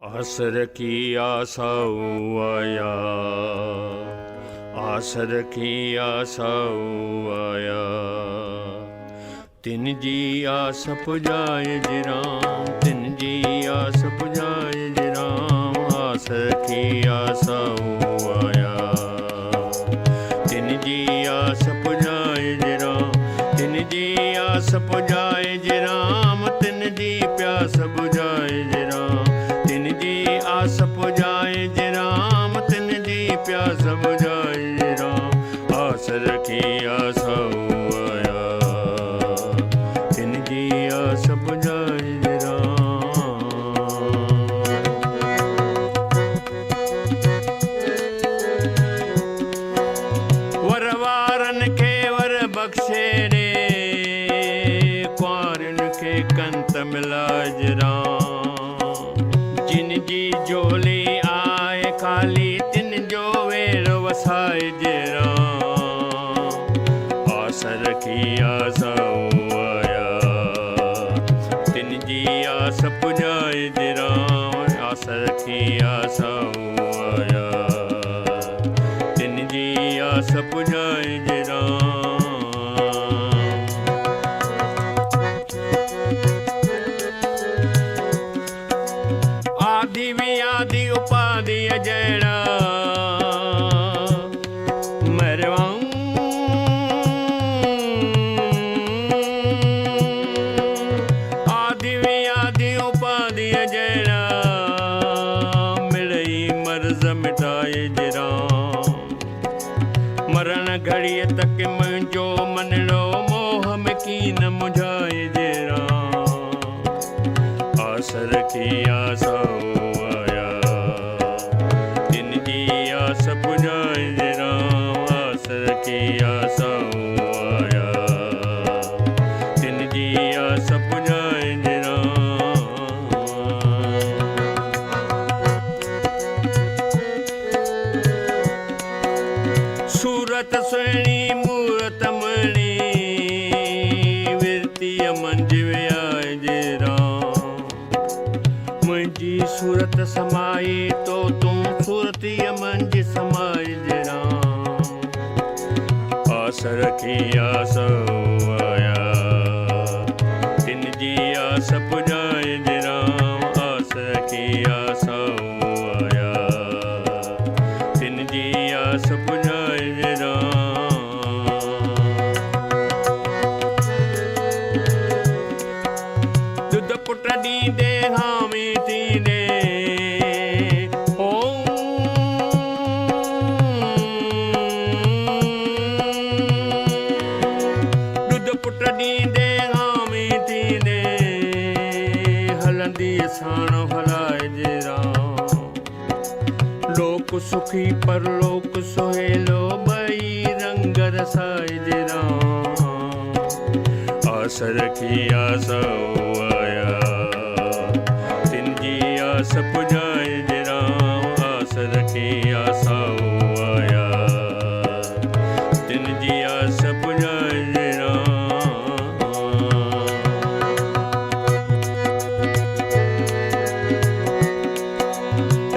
आसर की आसाऊ आया, आसर की आसाऊ आया। तिन जी आस पुजाए जी राम, तिन जी आस पुजाए जी राम। आसर की आसाऊ आया, तिन जी आस पुजाए जी राम, तिन जी आस पुजाए जी राम। तिन जी प्यास बुझाए जी राम, तिन जी आस पुजाए जी राम। तिन जी प्यास बुझाए जी राम। आसर की आसाऊ आया, तिन जी आस पुजाए जी राम। वरवारन के वर बख्शे रे, कुंवारन के कंत मिलाज राम। जिन जी जोली आए खाली, तिन जो वेर वसाए जे राम। आसर की आसाऊ आया, तिन जी आस पुजाए जे राम। आसर की आसाऊ आया, तिन जी आस पुजाए जे राम। आदि व्याधि उपाधि अजड़ा मरवाऊं। आदि व्याधि उपाधि अजड़ा, मिलई मर्ज मिटाए जे राम। मरण घड़ीअ तक मुंहिंजो मनड़ो, मोह में कीन मुझाए जे राम। आसर की आसाऊ आया, तिन जी आस पुजाए जे राम। आसर की आसाऊ आया, तिन जी आस पुजाए जे राम। सूरत सुहिणी मूरत मणी, विरतीअ मंझ वियाए जे राम। मुंहिंजी सूरत समाए तो तूं सूरतीअ मंझ समाए जे राम। आसर की आसाऊ आया, तिन जी आस पुजाए जे राम। आसर की आसाऊ आया, तिन जी आस पुजाए जे राम। दुध पुट ॾींदे हामी थींदे, दुध पुट ॾींदे हामी थींदे। हलंदी साण हलाए जे राम। लोक सुखी परलोक सुहेलो, ॿई रंग रसाए जे राम। आसर की आसाऊ आया, तिन जी आस पुजाए जे राम। आसर की आसाऊ आया, तिन जी आस पुजाए जे राम।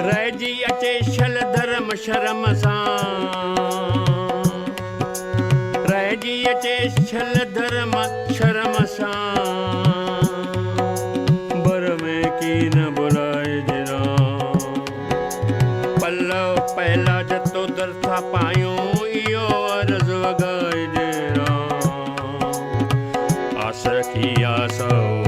रहिजी अचे छल धर्म शर्म सां, रहिजी अचे छल धर्म शर्म सां। बर में कीन बुलाए जे राम। पल्लव पहला जतो दरथा पायूं, इहो अर्ज़ वॻाए जे राम। आसर की आसाऊ